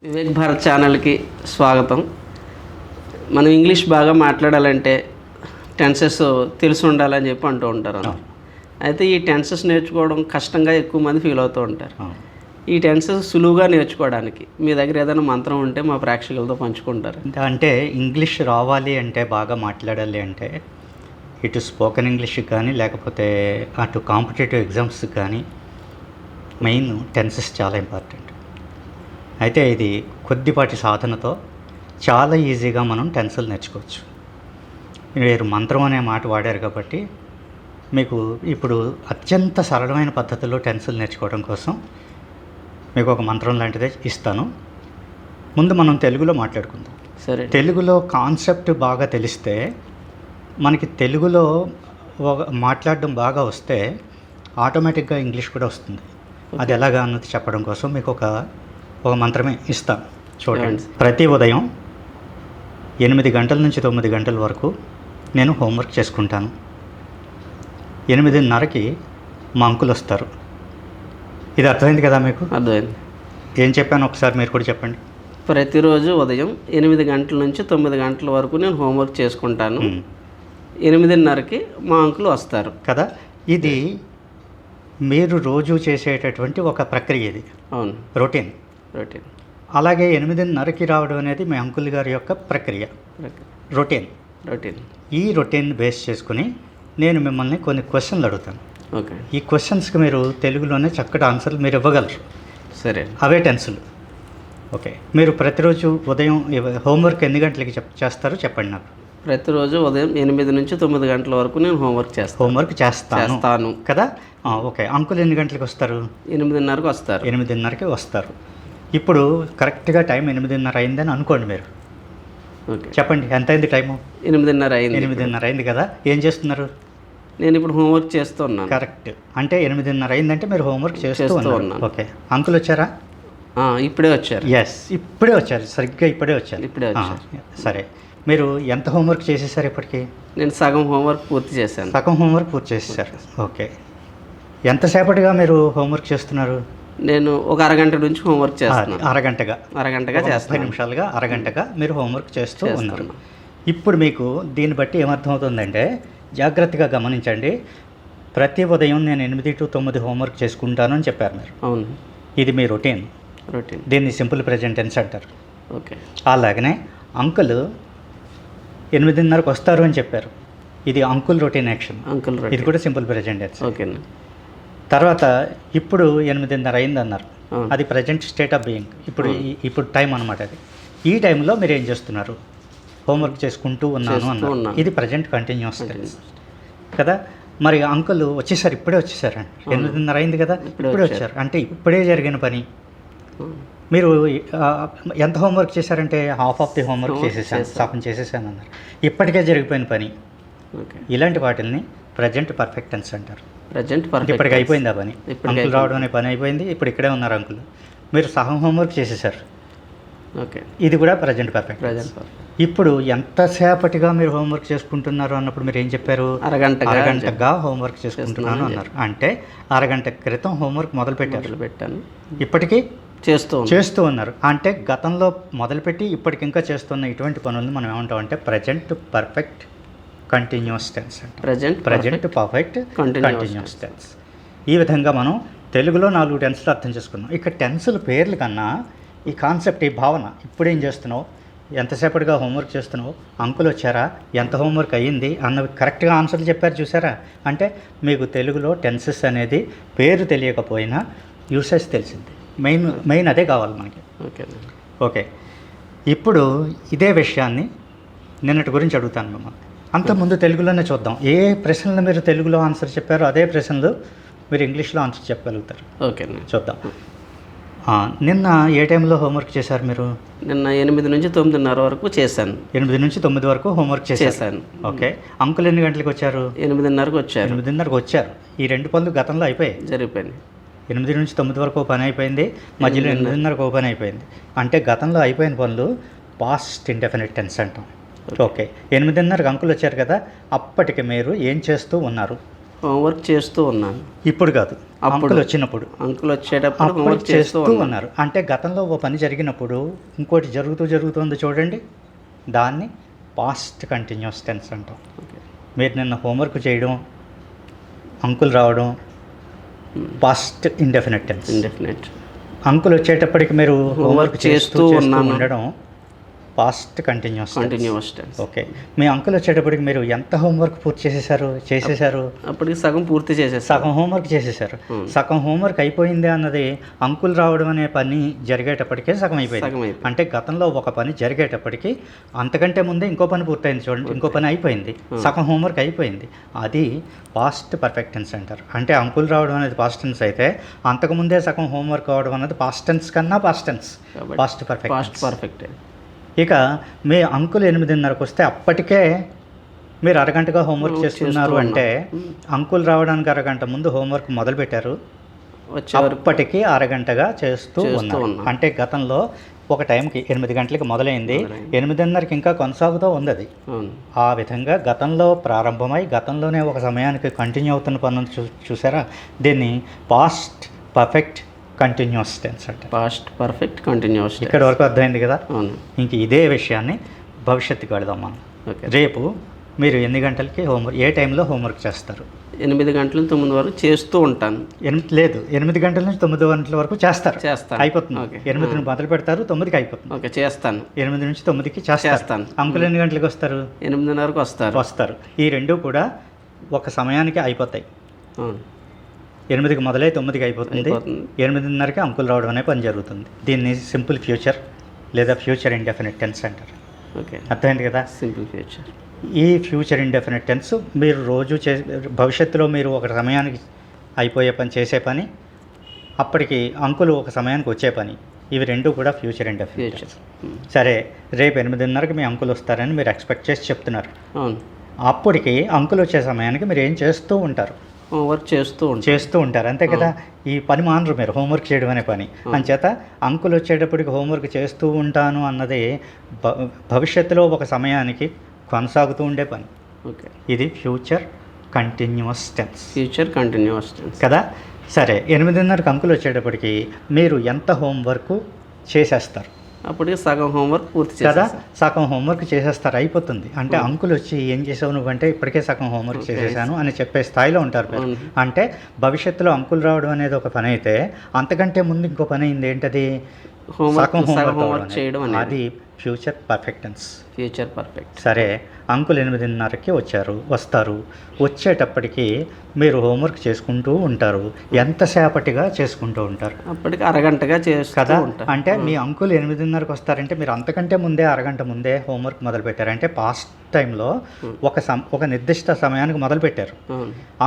వివేక్ భారత్ ఛానల్కి స్వాగతం. మనం ఇంగ్లీష్ బాగా మాట్లాడాలంటే టెన్సెస్ తెలిసి ఉండాలని చెప్పి అంటూ ఉంటారు. అయితే ఈ టెన్సెస్ నేర్చుకోవడం కష్టంగా ఎక్కువ మంది ఫీల్ అవుతూ ఉంటారు. ఈ టెన్సెస్ సులువుగా నేర్చుకోవడానికి మీ దగ్గర ఏదైనా మంత్రం ఉంటే మా ప్రేక్షకులతో పంచుకుంటారు. అంటే ఇంగ్లీష్ రావాలి అంటే, బాగా మాట్లాడాలి అంటే, ఇటు స్పోకెన్ ఇంగ్లీష్ కానీ లేకపోతే అటు కాంపిటేటివ్ ఎగ్జామ్స్ కానీ మెయిన్ టెన్సెస్ చాలా ఇంపార్టెంట్. అయితే ఇది కొద్దిపాటి సాధనతో చాలా ఈజీగా మనం టెన్సులు నేర్చుకోవచ్చు. మీరు మంత్రం అనే మాట వాడారు కాబట్టి మీకు ఇప్పుడు అత్యంత సరళమైన పద్ధతిలో టెన్సులు నేర్చుకోవడం కోసం మీకు ఒక మంత్రం లాంటిదే ఇస్తాను. ముందు మనం తెలుగులో మాట్లాడుకుందాం. సరే. తెలుగులో కాన్సెప్ట్ బాగా తెలిస్తే, మనకి తెలుగులో మాట్లాడడం బాగా వస్తే ఆటోమేటిక్గా ఇంగ్లీష్ కూడా వస్తుంది. అది ఎలాగా అన్నది చెప్పడం కోసం మీకు ఒక మంత్రమే ఇస్తాను. చూడండి. ప్రతి ఉదయం 8 గంటల నుంచి 9 గంటల వరకు నేను హోంవర్క్ చేసుకుంటాను. 8:30కి మా అంకుల్ వస్తారు. ఇది అర్థమైంది కదా మీకు? అర్థమైంది. ఏం చెప్పాను ఒకసారి మీరు కూడా చెప్పండి. ప్రతిరోజు ఉదయం 8 గంటల నుంచి 9 గంటల వరకు నేను హోంవర్క్ చేసుకుంటాను. 8:30కి మా అంకుల్ వస్తారు కదా. ఇది మీరు రోజు చేసేటటువంటి ఒక ప్రక్రియ. ఇది అవును, రొటీన్. అలాగే 8:30కి రావడం అనేది మీ అంకుల్ గారి యొక్క ప్రక్రియ, రొటీన్. ఈ రొటీన్ బేస్ చేసుకుని నేను మిమ్మల్ని కొన్ని క్వశ్చన్లు అడుగుతాను. ఓకే. ఈ క్వశ్చన్స్కి మీరు తెలుగులోనే చక్కటి ఆన్సర్లు మీరు ఇవ్వగలరు. సరే. అవే టెన్సులు. ఓకే. మీరు ప్రతిరోజు ఉదయం హోంవర్క్ ఎన్ని గంటలకి చేస్తారో చెప్పండి నాకు. ప్రతిరోజు ఉదయం 8 నుంచి 9 గంటల వరకు నేను హోంవర్క్ చేస్తాను కదా. ఓకే. అంకుల్ ఎన్ని గంటలకు వస్తారు? 8:30కి వస్తారు. 8:30కి వస్తారు. ఇప్పుడు కరెక్ట్గా టైం 8:30 అయిందని అనుకోండి మీరు. ఓకే. చెప్పండి, ఎంత అయింది టైము? 8:30 అయింది. 8:30 అయింది కదా. ఏం చేస్తున్నారు? నేను ఇప్పుడు హోంవర్క్ చేస్తున్నాను. కరెక్ట్. అంటే 8:30 అయిందంటే మీరు హోంవర్క్ చేస్తూ ఉన్నారు. ఓకే. అంకుల్ వచ్చారా? ఇప్పుడే వచ్చారు. ఎస్, ఇప్పుడే వచ్చారు. సరిగ్గా ఇప్పుడే వచ్చారు. సరే. మీరు ఎంత హోంవర్క్ చేసేసారు ఇప్పటికి? నేను సగం హోంవర్క్ పూర్తి చేశాను. సగం హోంవర్క్ పూర్తి చేసేసారు. ఓకే. ఎంతసేపటిగా మీరు హోంవర్క్ చేస్తున్నారు? నేను ఒక అరగంట నుంచి హోంవర్క్ చేస్తాను. అరగంటగా చేస్తాను. 30 నిమిషాలుగా, అరగంటగా మీరు హోంవర్క్ చేస్తూ ఉన్నారు. ఇప్పుడు మీకు దీన్ని బట్టి ఏమర్థమవుతుందంటే, జాగ్రత్తగా గమనించండి. ప్రతి ఉదయం నేను 8 to 9 హోంవర్క్ చేసుకుంటాను అని చెప్పారు మీరు. అవును. ఇది మీ రొటీన్. దీన్ని సింపుల్ ప్రెజెంట్ టెన్స్ అంటారు. ఓకే. అలాగనే అంకుల్ 8:30కి వస్తారు అని చెప్పారు. ఇది అంకుల్ రొటీన్ యాక్షన్. ఇది కూడా సింపుల్ ప్రెజెంట్ టెన్స్. ఓకే. తర్వాత ఇప్పుడు 8:30 అయింది అన్నారు. అది ప్రజెంట్ స్టేట్ ఆఫ్ బీయింగ్. ఇప్పుడు టైం అనమాట. అది ఈ టైంలో మీరు ఏం చేస్తున్నారు? హోంవర్క్ చేసుకుంటూ ఉన్నాను అన్నారు. ఇది ప్రజెంట్ కంటిన్యూస్ టెన్స్ కదా. మరి అంకుల్ వచ్చేసారు, ఇప్పుడే వచ్చేసారు. 8:30 అయింది కదా, ఇప్పుడే వచ్చారు. అంటే ఇప్పుడే జరిగిన పని. మీరు ఎంత హోంవర్క్ చేశారంటే హాఫ్ ఆఫ్ ది హోంవర్క్ చేసేసాను, సగం చేసేసాను అన్నారు. ఇప్పటికే జరిగిపోయిన పని. ఇలాంటి వాటిని ప్రజెంట్ పర్ఫెక్ట్ టెన్స్ అంటారు. ఇప్పటికి అయిపోయింది ఆ పని. అంకుల్ రావడం అనే పని అయిపోయింది. ఇప్పుడు ఇక్కడే ఉన్నారు అంకుల్. మీరు సగం హోంవర్క్ చేసేసారు. ఓకే. ఇది కూడా ప్రజెంట్ పర్ఫెక్ట్. ఇప్పుడు ఎంతసేపటిగా మీరు హోంవర్క్ చేసుకుంటున్నారు అన్నప్పుడు మీరు ఏం చెప్పారు? అరగంటగా హోంవర్క్ చేసుకుంటున్నాను అన్నారు. అంటే అరగంట క్రితం హోంవర్క్ మొదలుపెట్టాను. ఇప్పటికీ చేస్తూ ఉన్నారు. అంటే గతంలో మొదలుపెట్టి ఇప్పటికి ఇంకా చేస్తున్న ఇటువంటి పనులను మనం ఏమంటామంటే ప్రజెంట్ పర్ఫెక్ట్ కంటిన్యూస్ టెన్స్ అంటే ప్రజెంట్ పర్ఫెక్ట్ కంటిన్యూస్ టెన్స్. ఈ విధంగా మనం తెలుగులో 4 టెన్స్లు అర్థం చేసుకున్నాం. ఇక్కడ టెన్సుల పేర్లు కన్నా ఈ కాన్సెప్ట్, ఈ భావన, ఇప్పుడేం చేస్తున్నావు, ఎంతసేపటిగా హోంవర్క్ చేస్తున్నావు, అంకుల్ వచ్చారా, ఎంత హోంవర్క్ అయ్యింది అన్నవి కరెక్ట్గా ఆన్సర్లు చెప్పారు. చూసారా? అంటే మీకు తెలుగులో టెన్సెస్ అనేది పేరు తెలియకపోయినా యూసేజ్ తెలిసింది. మెయిన్ అదే కావాలి మనకి. ఓకే. ఇప్పుడు ఇదే విషయాన్ని నిన్నటి గురించి అడుగుతాను మిమ్మల్ని. అంతకుముందు తెలుగులోనే చూద్దాం. ఏ ప్రశ్నలు మీరు తెలుగులో ఆన్సర్ చెప్పారో అదే ప్రశ్నలు మీరు ఇంగ్లీష్లో ఆన్సర్ చెప్పగలుగుతారు. ఓకే. చూద్దాం. నిన్న ఏ టైంలో హోంవర్క్ చేశారు మీరు? నిన్న 8 నుంచి 9:30 వరకు చేశాను. 8 నుంచి 9 వరకు హోంవర్క్ చేశాను. ఓకే. అంకుల్ ఎన్ని గంటలకు వచ్చారు? 8:30కి వచ్చారు. 8:30కి వచ్చారు. ఈ 2 పనులు గతంలో జరిగిపోయింది. 8 నుంచి 9 వరకు పని అయిపోయింది. మధ్యలో 8:30కి పని అయిపోయింది. అంటే గతంలో అయిపోయిన పనులు పాస్ట్ ఇండెఫినిట్ టెన్స్ అంటాం. ఓకే. 8:30కి అంకుల్ వచ్చారు కదా, అప్పటికి మీరు ఏం చేస్తూ ఉన్నారు? హోంవర్క్ చేస్తూ ఉన్నాను. ఇప్పుడు కాదు, అంకుల్ వచ్చినప్పుడు. అంకుల్ వచ్చేటప్పుడు అప్పుడు హోంవర్క్ చేస్తూ ఉన్నారు. అంటే గతంలో ఓ పని జరిగినప్పుడు ఇంకోటి జరుగుతుంది చూడండి, దాన్ని పాస్ట్ కంటిన్యూస్ టెన్స్ అంటాం. మీరు నిన్న హోంవర్క్ చేయడం, అంకుల్ రావడం past indefinite tense. Indefinite. Uncle వచ్చేటప్పటికి మీరు హోంవర్క్ చేస్తూ ఉన్నాను ఉండడం పాస్ట్ కంటిన్యూస్ టెన్స్. ఓకే. మీ అంకుల్ వచ్చేటప్పటికి మీరు ఎంత హోంవర్క్ పూర్తి చేసేసారు? అప్పటికి సగం పూర్తి చేసేసారు. సగం హోంవర్క్ చేసేసారు. సగం హోంవర్క్ అయిపోయింది అన్నది అంకుల్ రావడం అనే పని జరిగేటప్పటికే సగం అయిపోయింది. అంటే గతంలో ఒక పని జరిగేటప్పటికి అంతకంటే ముందే ఇంకో పని పూర్తయింది చూడండి, ఇంకో పని అయిపోయింది, సగం హోంవర్క్ అయిపోయింది. అది పాస్ట్ పర్ఫెక్ట్ టెన్స్ అంటారు. అంటే అంకుల్ రావడం అనేది పాస్ట్ టెన్స్ అయితే అంతకుముందే సగం హోంవర్క్ అవడం అనేది పాస్ట్ టెన్స్ కన్నా పాస్ట్ టెన్స్, పాస్ట్ పర్ఫెక్ట్. ఇక మీ అంకుల్ 8:30కి వస్తే అప్పటికే మీరు అరగంటగా హోంవర్క్ చేస్తున్నారు అంటే అంకుల్ రావడానికి అరగంట ముందు హోంవర్క్ మొదలుపెట్టారు, అప్పటికి అరగంటగా చేస్తూ ఉన్నారు. అంటే గతంలో ఒక టైంకి 8 గంటలకి మొదలైంది, 8:30కి ఇంకా కొనసాగుతూ ఉంది అది. ఆ విధంగా గతంలో ప్రారంభమై గతంలోనే ఒక సమయానికి కంటిన్యూ అవుతున్న పనులు చూసారా, దీన్ని పాస్ట్ పర్ఫెక్ట్ కంటిన్యూస్ టెన్స్ అంటే. Past perfect continuous. ఇక్కడ వరకు అర్థమైంది కదా. ఇంక ఇదే విషయాన్ని భవిష్యత్తుకి వెళదాం మనం. రేపు మీరు ఎన్ని గంటలకి ఏ టైంలో హోంవర్క్ చేస్తారు? 8 గంటల నుంచి 9 వరకు చేస్తూ ఉంటాను. 8 గంటల నుంచి 9 గంటల వరకు చేస్తాను. అయిపోతుంది. 8 మొదలు పెడతారు, 9కి అయిపోతుంది. ఓకే, చేస్తాను. 8 నుంచి 9కి చేస్తాను. అంకుల్ ఎన్ని గంటలకు వస్తారు? 8:30కు వస్తారు. ఈ రెండు కూడా ఒక సమయానికి అయిపోతాయి. 8కి మొదలై 9కి అయిపోతుంది. 8:30కి అంకుల్ రావడం అనే పని జరుగుతుంది. దీన్ని సింపుల్ ఫ్యూచర్ లేదా ఫ్యూచర్ ఇండెఫినెట్ టెన్స్ అంటారు. ఓకే, అర్థమైంది కదా. Simple future. ఈ ఫ్యూచర్ ఇండెఫినెట్ టెన్స్ మీరు రోజు భవిష్యత్తులో మీరు ఒక సమయానికి అయిపోయే పని, చేసే పని, అప్పటికి అంకుల్ ఒక సమయానికి వచ్చే పని, ఇవి రెండు కూడా ఫ్యూచర్ ఇండెఫినెట్ టెన్స్. సరే, రేపు 8:30కి మీ అంకుల్ వస్తారని మీరు ఎక్స్పెక్ట్ చేసి చెప్తున్నారు. అప్పటికి అంకుల్ వచ్చే సమయానికి మీరు ఏం చేస్తూ ఉంటారు? హోంవర్క్ చేస్తూ ఉంటారు, అంతే కదా. ఈ పని మానరు మీరు, హోంవర్క్ చేయడం అనే పని. అంచేత అంకుల్ వచ్చేటప్పటికి హోంవర్క్ చేస్తూ ఉంటాను అన్నది భవిష్యత్తులో ఒక సమయానికి కొనసాగుతూ ఉండే పని. ఓకే, ఇది ఫ్యూచర్ కంటిన్యూస్ టెన్స్ కదా. సరే, 8:30కి అంకుల్ వచ్చేటప్పటికి మీరు ఎంత హోంవర్క్ చేసేస్తారు? అప్పటికి సగం హోంవర్క్ పూర్తి కదా. సగం హోంవర్క్ చేసేస్తారు, అయిపోతుంది. అంటే అంకుల్ వచ్చి ఏం చేసావు నువ్వంటే ఇప్పటికే సగం హోంవర్క్ చేసేసాను అని చెప్పే స్థాయిలో ఉంటారు మీరు. అంటే భవిష్యత్తులో అంకుల్ రావడం అనేది ఒక పని అయితే అంతకంటే ముందు ఇంకో పని అయింది, ఏంటది? సగం హోంవర్క్ చేయడం. అది ఫ్యూచర్ పర్ఫెక్ట్ టెన్స్. సరే, అంకుల్ 8:30కి వస్తారు. వచ్చేటప్పటికి మీరు హోంవర్క్ చేసుకుంటూ ఉంటారు. ఎంతసేపటిగా చేసుకుంటూ ఉంటారు? అప్పటికి అరగంటగా కదా. అంటే మీ అంకుల్ 8:30కి వస్తారంటే మీరు అంతకంటే ముందే అరగంట ముందే హోంవర్క్ మొదలుపెట్టారు. అంటే పాస్ట్ టైంలో ఒక నిర్దిష్ట సమయానికి మొదలుపెట్టారు.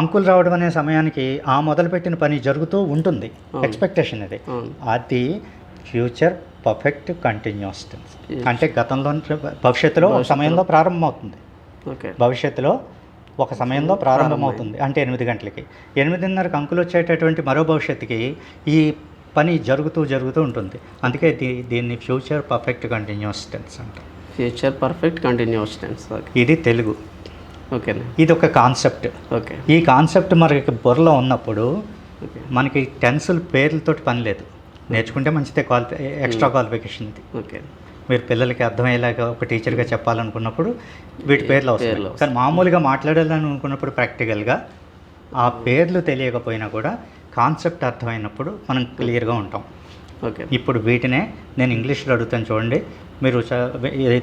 అంకుల్ రావడం అనే సమయానికి ఆ మొదలుపెట్టిన పని జరుగుతూ ఉంటుంది. ఎక్స్పెక్టేషన్ ఇది. అది ఫ్యూచర్ పర్ఫెక్ట్ కంటిన్యూస్ టెన్స్. అంటే భవిష్యత్తులో ఒక సమయంలో ప్రారంభమవుతుంది. భవిష్యత్తులో ఒక సమయంలో ప్రారంభమవుతుంది అంటే 8 గంటలకి. 8:30కి అంకుల్ వచ్చేటటువంటి మరో భవిష్యత్తుకి ఈ పని జరుగుతూ ఉంటుంది. అందుకే దీన్ని ఫ్యూచర్ పర్ఫెక్ట్ కంటిన్యూస్ టెన్స్ అంటారు. Future perfect continuous tense. ఇది తెలుగు. ఓకే, ఇది ఒక కాన్సెప్ట్. ఓకే, ఈ కాన్సెప్ట్ మనకి బుర్రలో ఉన్నప్పుడు మనకి టెన్సుల పేర్లతోటి పని లేదు. నేర్చుకుంటే మంచిదే, ఎక్స్ట్రా క్వాలిఫికేషన్ ఇది. ఓకే, మీరు పిల్లలకి అర్థమయ్యేలాగా ఒక టీచర్గా చెప్పాలనుకున్నప్పుడు వీటి పేర్లు అవసరం. కానీ మామూలుగా మాట్లాడాలని అనుకున్నప్పుడు ప్రాక్టికల్గా ఆ పేర్లు తెలియకపోయినా కూడా కాన్సెప్ట్ అర్థమైనప్పుడు మనం క్లియర్గా ఉంటాం. ఓకే, ఇప్పుడు వీటినే నేను ఇంగ్లీష్లో అడుగుతాను చూడండి. మీరు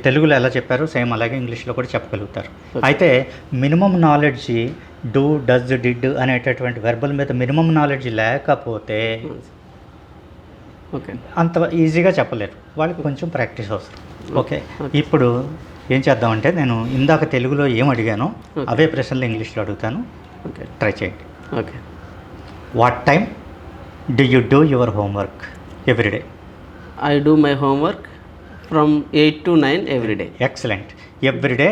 తెలుగులో ఎలా చెప్పారు సేమ్ అలాగే ఇంగ్లీష్లో కూడా చెప్పగలుగుతారు. అయితే minimum knowledge do, does, did అనేటటువంటి వెర్బల్ మీద మినిమం నాలెడ్జ్ లేకపోతే అంత ఈజీగా చెప్పలేరు. వాళ్ళకి కొంచెం ప్రాక్టీస్ అవసరం. ఓకే, ఇప్పుడు ఏం చేద్దామంటే నేను ఇందాక తెలుగులో ఏం అడిగానో అవే ప్రశ్నలు ఇంగ్లీష్లో అడుగుతాను. ట్రై చేయండి. Okay, what time do you do your homework everyday? I do my homework from 8 to 9 every day. Excellent. Every day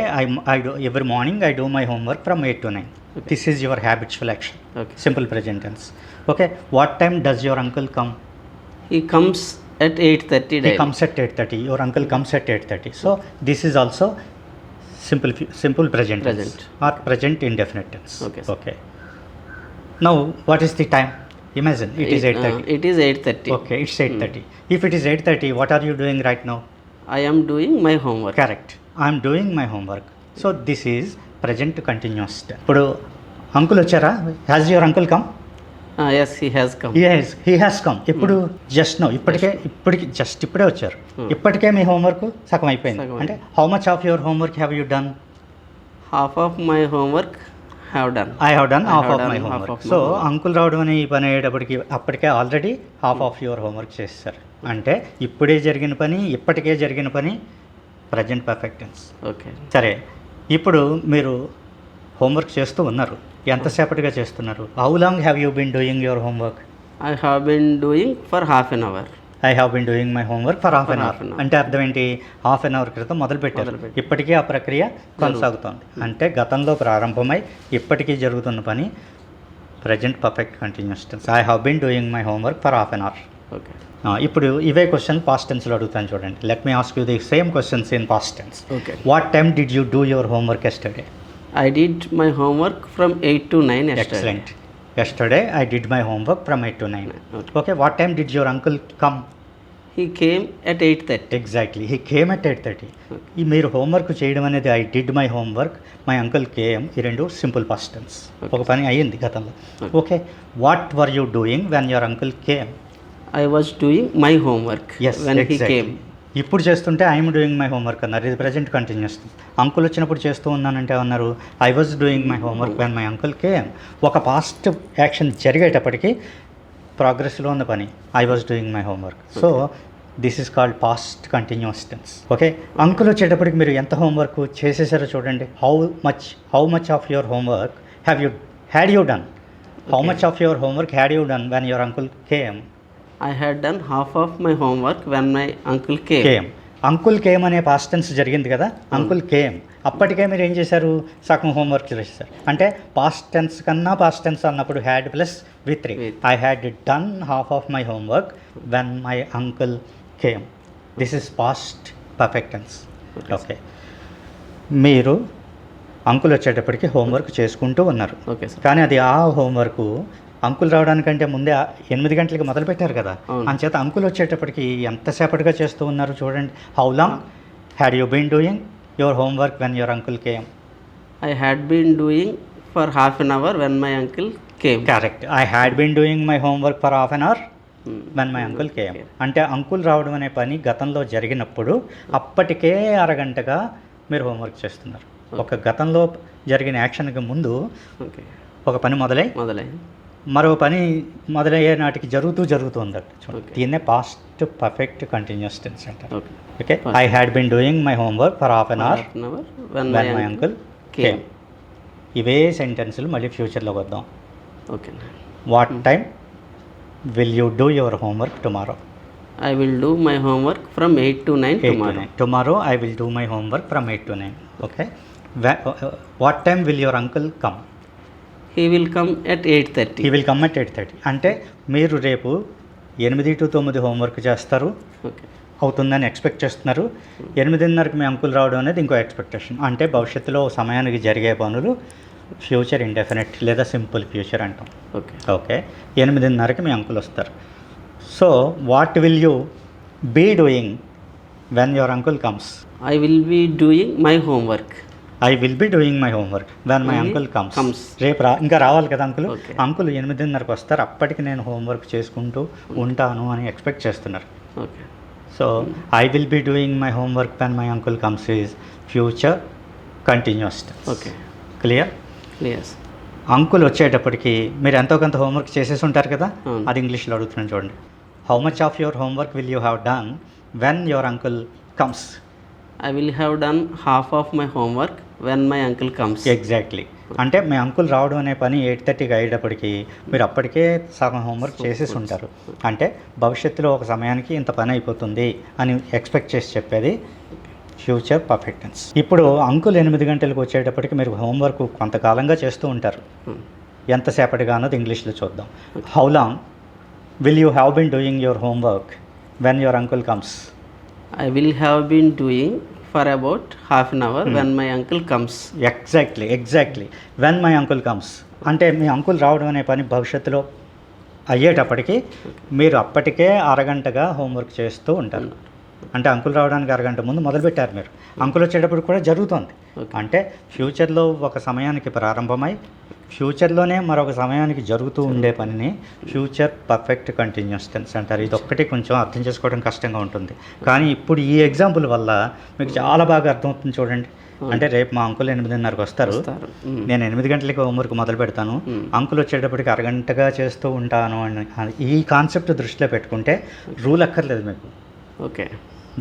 every morning I do my homework from 8 to 9. Okay. This is your habitual action. Okay. Simple present tense. Okay, what time does your uncle come? He comes at 8:30 daily. He comes at 8:30. Your uncle comes at 8:30. So this is also simple present tense or present indefinite tense. Okay. Okay. Now what is the time? Imagine it is 8:30. It is 8:30. Okay, it's 8:30. If it is 8:30, what are you doing right now? I am doing my homework. Correct. I am doing my homework. So this is present continuous tense. ఇప్పుడు uncle వచ్చారా? Has your uncle come? Yes, he has come. Yes, he has come. ఇప్పుడు just no ఇప్పుడే వచ్చారు. ఇప్పటికే మీ homework సగం అయిపోయింది. అంటే how much of your homework have you done? Half of my homework have done. I have done half of my homework. So uncle రావడం అనే ఈ పని అయ్యేటప్పటికి అప్పటికే already half of your homework చేస్తారు. అంటే ఇప్పుడే జరిగిన పని, ఇప్పటికే జరిగిన పని ప్రజెంట్ పర్ఫెక్ట్ టెన్స్. ఓకే. సరే, ఇప్పుడు మీరు హోంవర్క్ చేస్తూ ఉన్నారు. ఎంతసేపటిగా చేస్తున్నారు? How long have you been doing your homework? I have been doing for half an hour. I have been doing my homework for half an hour. అంటే అర్థం ఏంటి? హాఫ్ అన్ అవర్ క్రితం మొదలుపెట్టారు, ఇప్పటికీ ఆ ప్రక్రియ కొనసాగుతోంది. అంటే గతంలో ప్రారంభమై ఇప్పటికీ జరుగుతున్న పని present perfect continuous tense. I have been doing my homework for half an hour. Okay. ఇప్పుడు ఇవే క్వశ్చన్ పాస్ట్ టెన్స్లో అడుగుతాను చూడండి. Let me ask you the same questions in past tense. Okay. What time did you do your homework yesterday? I did my homework from 8 to 9 yesterday. Excellent. Yesterday I did my homework from 8 to 9. Okay. What time did your uncle come? He came at 8:30. Exactly. He came at 8:30. ఈ మీరు homework చేయడం అనేది I did my homework, my uncle came, ఈ రెండు simple past tense. ఒక పని అయ్యింది గతంలో. Okay. What were you doing when your uncle came? I was doing my homework when he came. ఇప్పుడు చేస్తుంటే ఐఎమ్ డూయింగ్ మై హోంవర్క్ అన్నారు. ఇది ప్రజెంట్ కంటిన్యూస్. అంకుల్ వచ్చినప్పుడు చేస్తూ ఉన్నానంటే అన్నారు I was doing my homework when my uncle came. ఒక past action జరిగేటప్పటికి ప్రోగ్రెస్లో ఉన్న పని I was doing my homework. So this is called past continuous tense. Okay. Uncle వచ్చేటప్పటికి మీరు ఎంత హోంవర్క్ చేసేసారో చూడండి. How much of your homework had you done? How much of your homework had you done when your uncle came? I had done half of my homework when my uncle came. Uncle came అనే past tense జరిగింది కదా. Uncle came అప్పటికే మీరు ఏం చేశారు? సగం homework చేశారు. అంటే పాస్ట్ టెన్స్ కన్నా పాస్ట్ టెన్స్ అన్నప్పుడు had plus with three. I had done half of my homework when my uncle came. This is past perfect tense. Okay. మీరు అంకుల్ వచ్చేటప్పటికి హోంవర్క్ చేసుకుంటూ ఉన్నారు. Okay sir. కానీ అది ఆ హోంవర్క్ అంకుల్ రావడానికంటే ముందే 8 గంటలకి మొదలు పెట్టారు కదా. అంచేత అంకుల్ వచ్చేటప్పటికి ఎంతసేపటిగా చేస్తూ ఉన్నారు చూడండి. How long had you been doing your homework when your uncle came? I had been doing for half an hour when my uncle came. Correct. I had been doing my homework for half an hour when my uncle came. అంటే uncle రావడం అనే పని గతంలో జరిగినప్పుడు అప్పటికే అరగంటగా మీరు homework చేస్తున్నారు. ఒక గతంలో జరిగిన యాక్షన్కి ముందు ఒక పని మొదలై మరో పని మొదలయ్యే నాటికి జరుగుతుంది. దీన్నే పాస్ట్ పర్ఫెక్ట్ కంటిన్యూస్ టెన్స్ అంటారు. Okay. I had been doing my homework for half an hour when my uncle came. ఇవే సెంటెన్సులు మళ్ళీ ఫ్యూచర్లోకి వద్దాం. Okay. What time will you do your homework tomorrow? I will do my homework from 8 to 9 tomorrow. Tomorrow I will do my homework from 8 to 9. Okay. What time will your uncle come? He will come at 8:30. He will come at 8:30. అంటే మీరు రేపు 8 to 9 homework చేస్తారు అవుతుందని expect చేస్తున్నారు. 8:30కి మీ uncle రావడం అనేది ఇంకో ఎక్స్పెక్టేషన్. అంటే భవిష్యత్తులో సమయానికి జరిగే పనులు ఫ్యూచర్ ఇండెఫినెట్ లేదా సింపుల్ ఫ్యూచర్ అంటాం. ఓకే. 8:30కి మీ అంకుల్ వస్తారు. So what will you be doing when your uncle comes? I will be doing my homework. I will be doing my homework when my uncle comes. రేపు ఇంకా రావాలి కదా uncle. Uncle 8:30కి వస్తారు, అప్పటికి నేను హోంవర్క్ చేసుకుంటూ ఉంటాను అని ఎక్స్పెక్ట్ చేస్తున్నారు. So I will be doing my homework when my uncle comes is future continuous. Okay. Clear? Uncle వచ్చేటప్పటికి మీరు ఎంతో కొంత హోంవర్క్ చేసేసి ఉంటారు కదా. అది ఇంగ్లీష్లో అడుగుతున్నాను చూడండి. How much of your homework will you have done when your uncle comes? I will have done half of my homework when my uncle comes. Exactly. అంటే మీ అంకుల్ రావడం అనే పని 8:30కి అయ్యేటప్పటికి మీరు అప్పటికే సగం హోంవర్క్ చేసేసి ఉంటారు. అంటే భవిష్యత్తులో ఒక సమయానికి ఇంత పని అయిపోతుంది అని ఎక్స్పెక్ట్ చేసి చెప్పేది ఫ్యూచర్ పర్ఫెక్ట్ టెన్స్. ఇప్పుడు అంకుల్ 8 గంటలకు వచ్చేటప్పటికి మీరు హోంవర్క్ కొంతకాలంగా చేస్తూ ఉంటారు. ఎంతసేపటిగా అన్నది ఇంగ్లీష్లో చూద్దాం. How long will you have been doing your homework when your uncle comes? I will have been doing for about half an hour when my uncle comes. Exactly when my uncle comes అంటే మీ uncle రావడం అనే పని భవిష్యత్తులో అయ్యేటప్పటికి మీరు అప్పటికే అరగంటగా homework చేస్తూ ఉంటారు. అంటే అంకుల్ రావడానికి అరగంట ముందు మొదలుపెట్టారు మీరు. అంకుల్ వచ్చేటప్పుడు కూడా జరుగుతుంది. అంటే ఫ్యూచర్లో ఒక సమయానికి ప్రారంభమై ఫ్యూచర్లోనే మరొక సమయానికి జరుగుతూ ఉండే పనిని ఫ్యూచర్ పర్ఫెక్ట్ కంటిన్యూస్ టెన్స్ అంటారు. ఇది ఒక్కటి కొంచెం అర్థం చేసుకోవడం కష్టంగా ఉంటుంది, కానీ ఇప్పుడు ఈ ఎగ్జాంపుల్ వల్ల మీకు చాలా బాగా అర్థమవుతుంది. చూడండి, అంటే రేపు మా అంకుల్ 8:30కి వస్తారు, నేను 8 గంటలకి హోంవర్క్ మొదలు పెడతాను, అంకుల్ వచ్చేటప్పటికి అరగంటగా చేస్తూ ఉంటాను అని ఈ కాన్సెప్ట్ దృష్టిలో పెట్టుకుంటే రూల్ అక్కర్లేదు మీకు. ఓకే,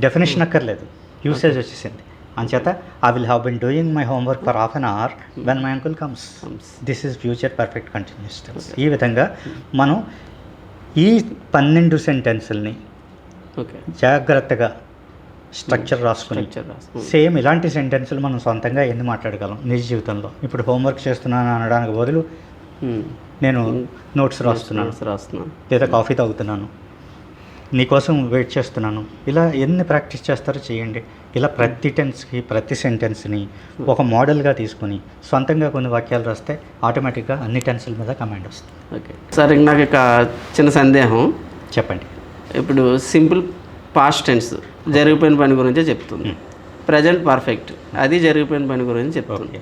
డెఫినేషన్ అక్కర్లేదు, యూసేజ్ వచ్చేసింది. అంచేత I will have been doing my homework for half an hour when my uncle comes. This is future perfect continuous tense. ఈ విధంగా మనం ఈ 12 సెంటెన్సుల్ని జాగ్రత్తగా స్ట్రక్చర్ రాసుకుని సేమ్ ఇలాంటి సెంటెన్సులు మనం సొంతంగా ఎన్ని మాట్లాడగలం నిజ జీవితంలో. ఇప్పుడు హోంవర్క్ చేస్తున్నాను అనడానికి బదులు నేను నోట్స్ రాస్తున్నాను లేదా కాఫీ తాగుతున్నాను, నీకోసం వెయిట్ చేస్తున్నాను, ఇలా ఎన్ని ప్రాక్టీస్ చేస్తారో చేయండి. ఇలా ప్రతి టెన్స్కి ప్రతి సెంటెన్స్ని ఒక మోడల్గా తీసుకుని సొంతంగా కొన్ని వాక్యాలు రాస్తే ఆటోమేటిక్గా అన్ని టెన్సుల మీద కమాండ్ వస్తుంది. ఓకే సార్, నాకు ఒక చిన్న సందేహం. చెప్పండి. ఇప్పుడు సింపుల్ పాస్ట్ టెన్స్ జరిగిపోయిన పని గురించే చెప్తుంది, ప్రజెంట్ పర్ఫెక్ట్ అది జరిగిపోయిన పని గురించి చెప్తుంది,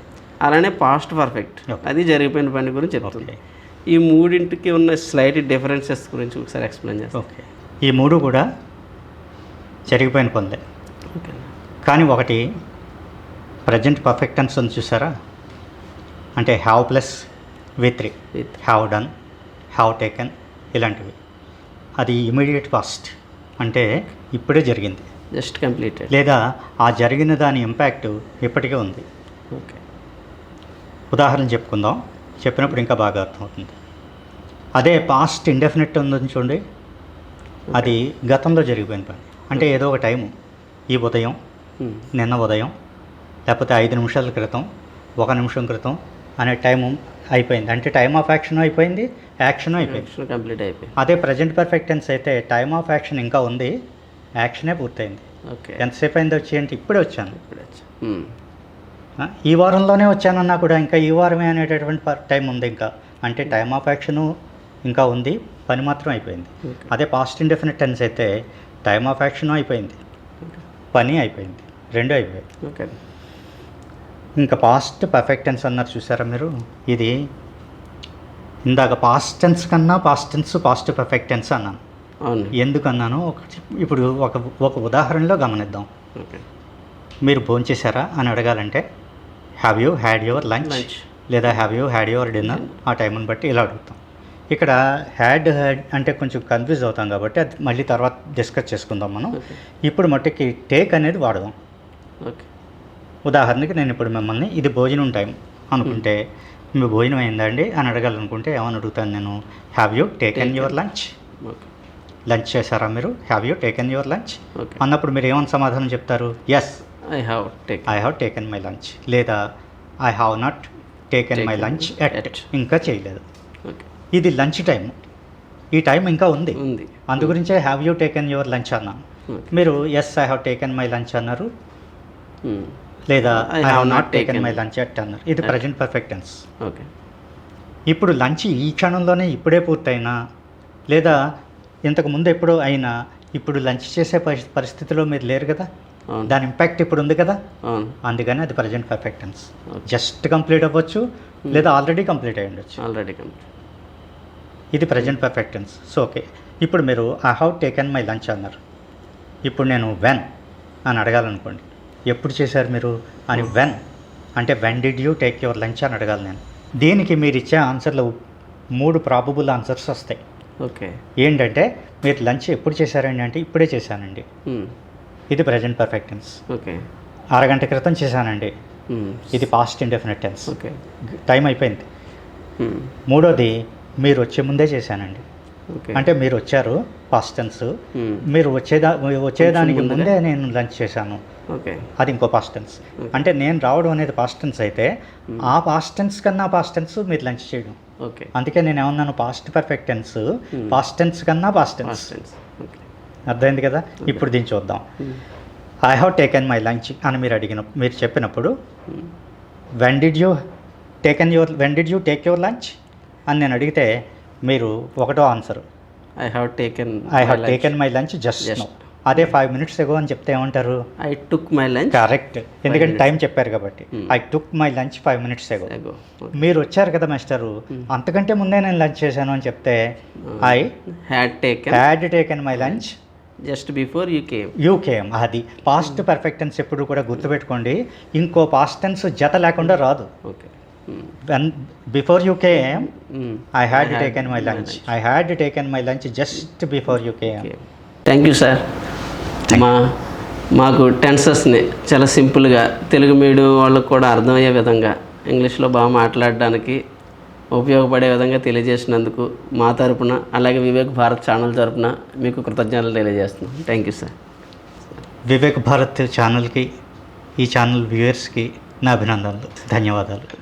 అలానే పాస్ట్ పర్ఫెక్ట్ అది జరిగిపోయిన పని గురించి చెప్తుంది. ఈ మూడింటికి ఉన్న స్లైట్ డిఫరెన్సెస్ గురించి ఒకసారి ఎక్స్ప్లెయిన్ చేస్తాను. ఓకే, ఈ మూడు కూడా జరిగిపోయిన పనులే, కానీ ఒకటి ప్రజెంట్ పర్ఫెక్ట్ టెన్స్ ఉంది చూసారా, అంటే have plus V3, have done, have taken ఇలాంటివి. అది ఇమీడియట్ పాస్ట్ అంటే ఇప్పుడే జరిగింది, జస్ట్ కంప్లీటెడ్, లేదా ఆ జరిగిన దాని ఇంపాక్ట్ ఇప్పటికే ఉంది. ఓకే, ఉదాహరణ చెప్పుకుందాం, చెప్పినప్పుడు ఇంకా బాగా అర్థమవుతుంది. అదే పాస్ట్ ఇండెఫినెట్ ఉందని చూడండి, అది గతంలో జరిగిపోయిన పని. అంటే ఏదో ఒక టైము, ఈ ఉదయం, నిన్న ఉదయం, లేకపోతే 5 నిమిషాల క్రితం, 1 నిమిషం క్రితం అనే టైము అయిపోయింది. అంటే టైమ్ ఆఫ్ యాక్షన్ అయిపోయింది, యాక్షన్ అయిపోయింది, కంప్లీట్ అయిపోయింది. అదే ప్రజెంట్ పర్ఫెక్ట్ టెన్స్ అయితే టైమ్ ఆఫ్ యాక్షన్ ఇంకా ఉంది, యాక్షనే పూర్తయింది. ఓకే, ఎంతసేపు అయింది వచ్చి అంటే ఇప్పుడే వచ్చాను, ఈ వారంలోనే వచ్చానన్నా కూడా ఇంకా ఈ వారమే అనేటటువంటి టైం ఉంది ఇంకా. అంటే టైమ్ ఆఫ్ యాక్షను ఇంకా ఉంది, పని మాత్రం అయిపోయింది. అదే పాస్ట్ ఇండెఫినిట్ టెన్స్ అయితే టైమ్ ఆఫ్ యాక్షన్ అయిపోయింది, పని అయిపోయింది, రెండు అయిపోయాయి. ఓకే, ఇంకా పాస్ట్ పర్ఫెక్ట్ టెన్స్ అన్నారు చూసారా మీరు, ఇది ఇందాక పాస్ట్ టెన్స్ కన్నా past tense past perfect tense అన్నాను. ఎందుకన్నాను ఇప్పుడు ఒక ఉదాహరణలో గమనిద్దాం. మీరు భోంచేశారా అని అడగాలంటే have you had your lunch లేదా have you had your dinner, ఆ టైంని బట్టి ఇలా అడుగుతాం. ఇక్కడ హ్యాడ్ అంటే కొంచెం కన్ఫ్యూజ్ అవుతాం కాబట్టి అది మళ్ళీ తర్వాత డిస్కస్ చేసుకుందాం మనం. ఇప్పుడు మట్టుకి టేక్ అనేది వాడదాం. ఉదాహరణకి నేను ఇప్పుడు మిమ్మల్ని ఇది భోజనం టైం అనుకుంటే మీ భోజనం అయిందండి అని అడగాలనుకుంటే ఏమని అడుగుతాను నేను, have you taken your lunch, lunch చేశారా మీరు, have you taken your lunch అన్నప్పుడు మీరు ఏమని సమాధానం చెప్తారు, yes I have taken my lunch, లేదా I have not taken my lunch yet, ఇంకా చేయలేదు. ఇది లంచ్ టైం, ఈ టైం ఇంకా ఉంది, అందుగురించే have you taken your lunch అన్నాను. మీరు yes I have taken my lunch అన్నారు, లేదా I have not taken my lunch yet అన్నారు. ఇది ప్రజెంట్ పర్ఫెక్ట్ టెన్స్. ఓకే, ఇప్పుడు లంచ్ ఈ క్షణంలోనే ఇప్పుడే పూర్తయినా, లేదా ఇంతకు ముందు ఎప్పుడో అయినా, ఇప్పుడు లంచ్ చేసే పరిస్థితిలో మీరు లేరు కదా, దాని ఇంపాక్ట్ ఇప్పుడు ఉంది కదా, అందుకని అది present perfect tense. Just complete అవ్వచ్చు, లేదా ఆల్రెడీ కంప్లీట్ అయ్యి ఉండొచ్చు. ఇది present perfect tense. So okay, ఇప్పుడు మీరు I have taken my lunch అన్నారు. ఇప్పుడు నేను వెన్ అని అడగాలనుకోండి, ఎప్పుడు చేశారు మీరు అని, వెన్ అంటే when did you take your lunch అని అడగాలి నేను. దీనికి మీరు ఇచ్చే ఆన్సర్లు 3 ప్రాబబుల్ ఆన్సర్స్ వస్తాయి. ఓకే, ఏంటంటే మీరు లంచ్ ఎప్పుడు చేశారండి అంటే ఇప్పుడే చేశానండి, ఇది ప్రజెంట్ పర్ఫెక్ట్ టెన్స్. ఓకే, అరగంట క్రితం చేశానండి, ఇది పాస్ట్ ఇండెఫినిట్ టెన్స్, టైం అయిపోయింది. మూడోది మీరు వచ్చే ముందే చేశానండి, అంటే మీరు వచ్చారు పాస్ట్ టెన్స్, మీరు వచ్చేదానికి ముందే నేను లంచ్ చేశాను, అది ఇంకో పాస్ట్ టెన్స్. అంటే నేను రావడం అనేది పాస్ట్ టెన్స్ అయితే ఆ పాస్ట్ టెన్స్ కన్నా పాస్ట్ టెన్స్ మీరు లంచ్ చేయడం. అందుకే నేను ఏమన్నాను, past perfect tense past tense కన్నా పాస్ట్ టెన్స్. అర్థమైంది కదా. ఇప్పుడు దీన్ని చూద్దాం. I have taken my lunch అని మీరు చెప్పినప్పుడు when did you take your lunch అని నేను అడిగితే మీరు ఒకటో answer I have taken my lunch just now. అదే 5 minutes ago అని చెప్తే ఏమంటారు? I took my lunch. Correct, ఎందుకంటే టైం చెప్పారు కాబట్టి. I took my lunch 5 minutes ago. మీరు వచ్చారు కదా మాస్టరు, అంతకంటే ముందే నేను లంచ్ చేశాను అని చెప్తే I had taken my lunch just before you came. అది పాస్ట్ పర్ఫెక్ట్ టెన్స్ ఎప్పుడు కూడా గుర్తుపెట్టుకోండి. ఇంకో పాస్ట్ టెన్స్ జత లేకుండా రాదు. Okay. Before you came I had taken my lunch just before you came. Thank you sir. మాకు టెన్సెస్ని చాలా సింపుల్గా తెలుగు మీడియం వాళ్ళకు కూడా అర్థమయ్యే విధంగా ఇంగ్లీష్లో బాగా మాట్లాడడానికి ఉపయోగపడే విధంగా తెలియజేసినందుకు మా తరపున, అలాగే వివేక్ భారత్ ఛానల్ తరపున మీకు కృతజ్ఞతలు తెలియజేస్తున్నాం. Thank you sir. Vivek Bharat ఛానల్కి, ఈ ఛానల్ వ్యూయర్స్కి నా అభినందనలు, ధన్యవాదాలు.